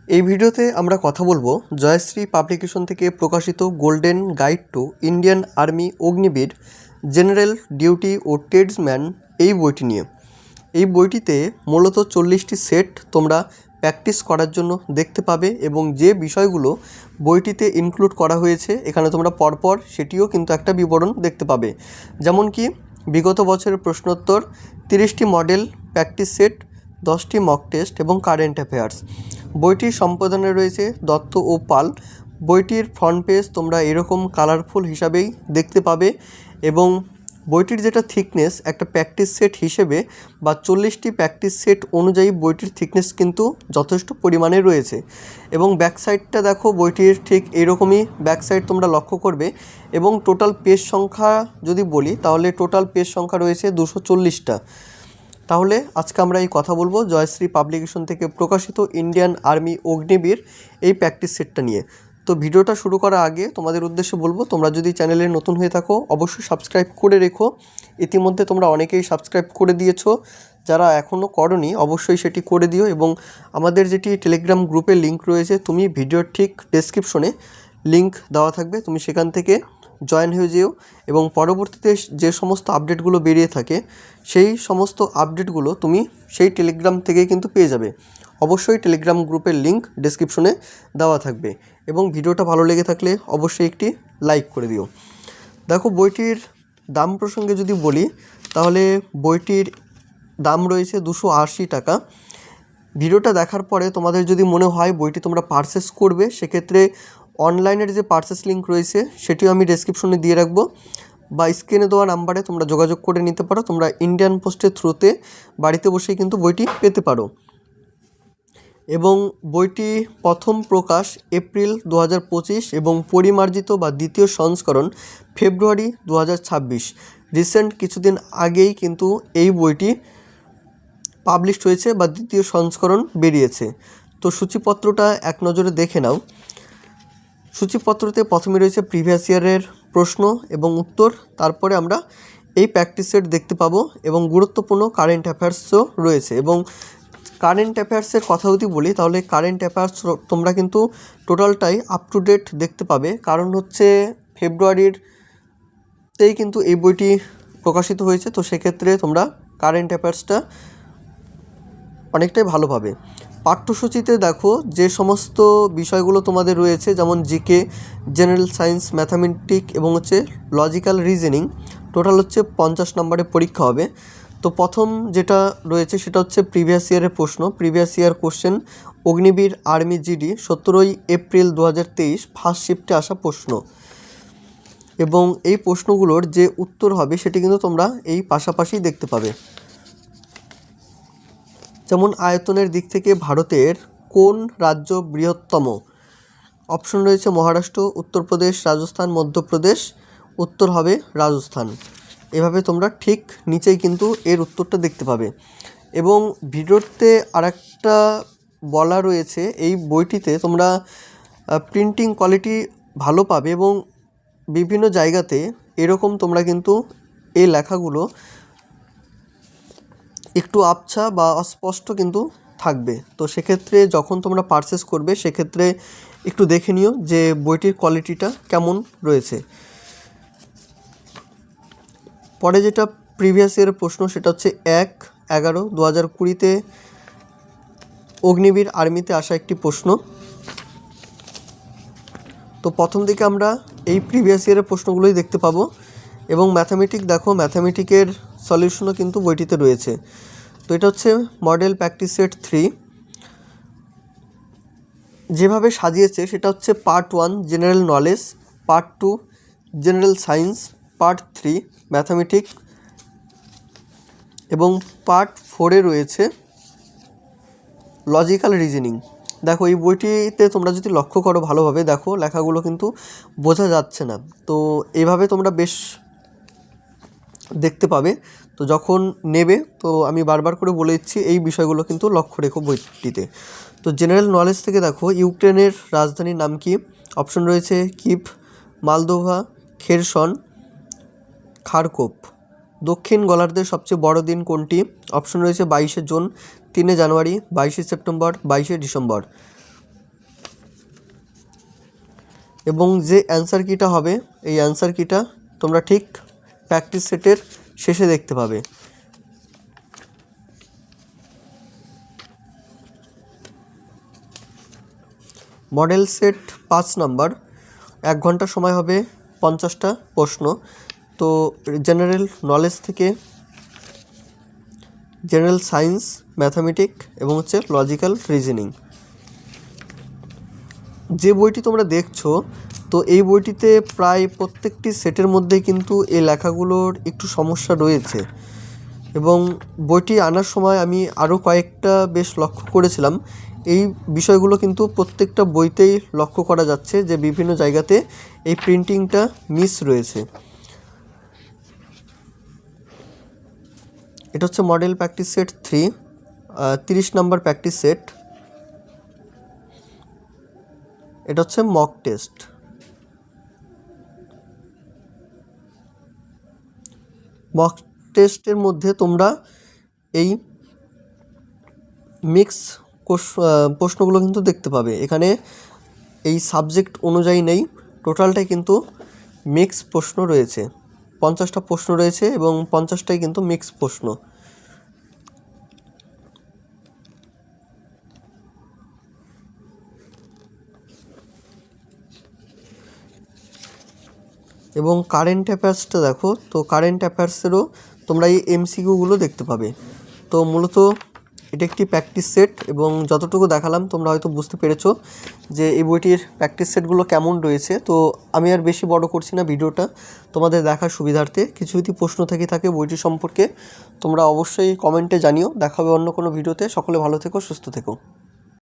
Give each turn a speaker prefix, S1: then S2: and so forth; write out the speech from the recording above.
S1: এই ভিডিওতে আমরা কথা বলবো জয়শ্রী পাবলিকেশন থেকে প্রকাশিত golden guide to Indian army Agniveer general duty ও ট্রেডসম্যান এই বইটি নিয়ে। এই বইটিতে মূলত 40টি সেট তোমরা প্র্যাকটিস করার জন্য দেখতে পাবে এবং যে বিষয়গুলো বইটিতে ইনক্লুড করা হয়েছে এখানে তোমরা পরপর সেটিও কিন্তু একটা বিবরণ দেখতে পাবে। যেমন কি বিগত বছরের প্রশ্নোত্তর, 30টি মডেল প্র্যাকটিস সেট, 10টি মক টেস্ট এবং কারেন্ট অ্যাফেয়ার্স। বইটির সম্পাদনে রয়েছে দত্ত ও পাল। বইটির ফ্রন্ট পেজ তোমরা এরকম কালারফুল হিসাবেই দেখতে পাবে এবং বইটির যেটা থিকনেস একটা প্র্যাকটিস সেট হিসেবে বা 40টি প্র্যাকটিস সেট অনুযায়ী বইটির থিকনেস কিন্তু যথেষ্ট পরিমাণে রয়েছে। এবং ব্যাক সাইডটা দেখো, বইটির ঠিক এরকমই ব্যাক সাইড তোমরা লক্ষ্য করবে। এবং টোটাল পেজ সংখ্যা যদি বলি তাহলে টোটাল পেজ সংখ্যা রয়েছে 240টা। তাহলে আজকে আমরা এই কথা বলবো জয়শ্রী পাবলিকেশন থেকে প্রকাশিত ইন্ডিয়ান আর্মি অগ্নিবীর এই প্র্যাকটিস সেটটা নিয়ে। তো ভিডিওটা শুরু করার আগে তোমাদের উদ্দেশ্যে বলবো, তোমরা যদি চ্যানেলে নতুন হয়ে থাকো অবশ্যই সাবস্ক্রাইব করে রেখো। ইতিমধ্যে তোমরা অনেকেই সাবস্ক্রাইব করে দিয়েছো, যারা এখনও করনি অবশ্যই সেটি করে দিও। এবং আমাদের যেটি টেলিগ্রাম গ্রুপের লিঙ্ক রয়েছে, তুমি ভিডিওর ঠিক ডেসক্রিপশনে লিঙ্ক দেওয়া থাকবে, তুমি সেখান থেকে জয়েন হয়ে যেও এবং পরবর্তীতে যে সমস্ত আপডেটগুলো বেরিয়ে থাকে সেই সমস্ত আপডেটগুলো তুমি সেই টেলিগ্রাম থেকেই কিন্তু পেয়ে যাবে। অবশ্যই টেলিগ্রাম গ্রুপের লিঙ্ক ডেসক্রিপশনে দেওয়া থাকবে এবং ভিডিওটা ভালো লেগে থাকলে অবশ্যই একটি লাইক করে দিও। দেখো, বইটির দাম প্রসঙ্গে যদি বলি তাহলে বইটির দাম রয়েছে 280 টাকা। ভিডিওটা দেখার পরে তোমাদের যদি মনে হয় বইটি তোমরা পারচেস করবে, সেক্ষেত্রে অনলাইনের যে পারচেস লিঙ্ক রয়েছে সেটিও আমি ডেসক্রিপশনে দিয়ে রাখবো বা স্ক্রিনে দেওয়া নাম্বারে তোমরা যোগাযোগ করে নিতে পারো। তোমরা ইন্ডিয়ান পোস্টের থ্রুতে বাড়িতে বসেই কিন্তু বইটি পেতে পারো। এবং বইটি প্রথম প্রকাশ এপ্রিল 2025 এবং পরিমার্জিত বা দ্বিতীয় সংস্করণ ফেব্রুয়ারি 2026। রিসেন্ট কিছুদিন আগেই কিন্তু এই বইটি পাবলিশড হয়েছে বা দ্বিতীয় সংস্করণ বেরিয়েছে। তো সূচিপত্রটা এক নজরে দেখে নাও। সূচিপত্রতে প্রথমে রয়েছে প্রিভিয়াস ইয়ারের প্রশ্ন এবং উত্তর, তারপরে আমরা এই প্র্যাকটিস সেট দেখতে পাবো এবং গুরুত্বপূর্ণ কারেন্ট অ্যাফেয়ার্সও রয়েছে। এবং কারেন্ট অ্যাফেয়ার্সের কথা যদি বলি তাহলে কারেন্ট অ্যাফেয়ার্স তোমরা কিন্তু টোটালটাই আপ টু ডেট দেখতে পাবে, কারণ হচ্ছে ফেব্রুয়ারিতেই কিন্তু এই বইটি প্রকাশিত হয়েছে। তো সেক্ষেত্রে তোমরা কারেন্ট অ্যাফেয়ার্সটা অনেকটাই ভালো পাবে। পাঠ্যসূচিতে দেখো যে সমস্ত বিষয়গুলো তোমাদের রয়েছে, যেমন জিকে, জেনারেল সায়েন্স, ম্যাথামেটিক এবং হচ্ছে লজিক্যাল রিজনিং, টোটাল হচ্ছে 50 নম্বরের পরীক্ষা হবে। তো প্রথম যেটা রয়েছে সেটা হচ্ছে প্রিভিয়াস ইয়ারের প্রশ্ন, previous year question, Agniveer army GD 17 April 2023 first শিফটে আসা প্রশ্ন। এবং এই প্রশ্নগুলোর যে উত্তর হবে সেটি কিন্তু তোমরা এই পাশাপাশি দেখতে পাবে। যেমন আয়তনের দিক থেকে ভারতের কোন রাজ্য বৃহত্তম? অপশন রয়েছে মহারাষ্ট্র, উত্তরপ্রদেশ, রাজস্থান, মধ্যপ্রদেশ। উত্তর হবে রাজস্থান। এভাবে তোমরা ঠিক নিচেই কিন্তু এর উত্তরটা দেখতে পাবে। এবং ভিডিওতে আরেকটা বলা রয়েছে, এই বইটিতে তোমরা প্রিন্টিং কোয়ালিটি ভালো পাবে এবং বিভিন্ন জায়গাতে এরকম তোমরা কিন্তু এই লেখাগুলো একটু আবছা বা অস্পষ্ট কিন্তু থাকবে। তো সেক্ষেত্রে যখন তোমরা পারচেস করবে সেক্ষেত্রে একটু দেখে নিও যে বইটির কোয়ালিটিটা কেমন রয়েছে। পরে যেটা প্রিভিয়াস ইয়ারের প্রশ্ন সেটা হচ্ছে 1/11/2020 অগ্নিবীর আর্মিতে আসা একটি প্রশ্ন। তো প্রথম দিকে আমরা এই প্রিভিয়াস ইয়ারের প্রশ্নগুলোই দেখতে পাবো। এবং ম্যাথামেটিক দেখো, ম্যাথামেটিকের সলিউশনও কিন্তু বইটিতে রয়েছে। তো এটা হচ্ছে মডেল প্র্যাকটিস সেট 3। যেভাবে সাজিয়েছে সেটা হচ্ছে part 1 general knowledge, part 2 general science, part 3 mathematic এবং পার্ট 4-এ রয়েছে লজিক্যাল রিজনিং। দেখো, এই বইটিতে তোমরা যদি লক্ষ্য করো ভালোভাবে, দেখো লেখাগুলো কিন্তু বোঝা যাচ্ছে না। তো এইভাবে তোমরা বেশ দেখতে পাবে। তো যখন নেবে, তো আমি বারবার করে বলে দিচ্ছি এই বিষয়গুলো কিন্তু লক্ষ্য রেখো বইটিতে। তো জেনারেল নলেজ থেকে দেখো, ইউক্রেনের রাজধানীর নাম কি? অপশন রয়েছে কিভ, মালদোভা, খেরসন, খারকোভ। দক্ষিণ গোলার্ধের সবচেয়ে বড় দিন কোনটি? অপশন রয়েছে 22শে জুন, 3 জানুয়ারি, 22শে সেপ্টেম্বর, 22শে ডিসেম্বর। এবং যে অ্যান্সার কিটা হবে এই অ্যান্সার কিটা তোমরা ঠিক প্র্যাকটিস সেটের শেষে দেখতে পাবে। মডেল সেট 5 নাম্বার, 1 ঘন্টা সময় হবে, 50টা প্রশ্ন। তো জেনারেল নলেজ থেকে জেনারেল সায়েন্স, ম্যাথামেটিক এবং হচ্ছে লজিক্যাল রিজনিং। যে বইটি তোমরা দেখছো তো এই বইটিতে প্রায় প্রত্যেকটি সেটের মধ্যেই কিন্তু এই লেখাগুলোর একটু সমস্যা রয়েছে, এবং বইটি আনার সময় আমি আরও কয়েকটা বেশ লক্ষ্য করেছিলাম। এই বিষয়গুলো কিন্তু প্রত্যেকটা বইতেই লক্ষ্য করা যাচ্ছে যে বিভিন্ন জায়গাতে এই প্রিন্টিংটা মিস রয়েছে। এটা হচ্ছে model practice set 3, 30 number practice set. এটা হচ্ছে মক টেস্ট। মক টেস্টের মধ্যে তোমরা এই মিক্স প্রশ্নগুলো কিন্তু দেখতে পাবে। এখানে এই সাবজেক্ট অনুযায়ী নেই, টোটালটাই কিন্তু মিক্স প্রশ্ন রয়েছে। 50টা প্রশ্ন রয়েছে এবং 50টাই কিন্তু মিক্স প্রশ্ন। এবং কারেন্ট অ্যাফেয়ার্সটা দেখো, তো কারেন্ট অ্যাফেয়ার্সেরও তোমরা এই এমসিকিউগুলো দেখতে পাবে। তো মূলত এটা একটি প্র্যাকটিস সেট, এবং যতটুকু দেখালাম তোমরা হয়তো বুঝতে পেরেছো যে এই বইটির প্র্যাকটিস সেটগুলো কেমন রয়েছে। তো আমি আর বেশি বড় করছি না ভিডিওটা, তোমাদের দেখার সুবিধার্থে। কিছু যদি প্রশ্ন থেকে থাকে বইটি সম্পর্কে তোমরা অবশ্যই কমেন্টে জানিও। দেখা হবে অন্য কোনো ভিডিওতে। সকলে ভালো থেকো, সুস্থ থেকো।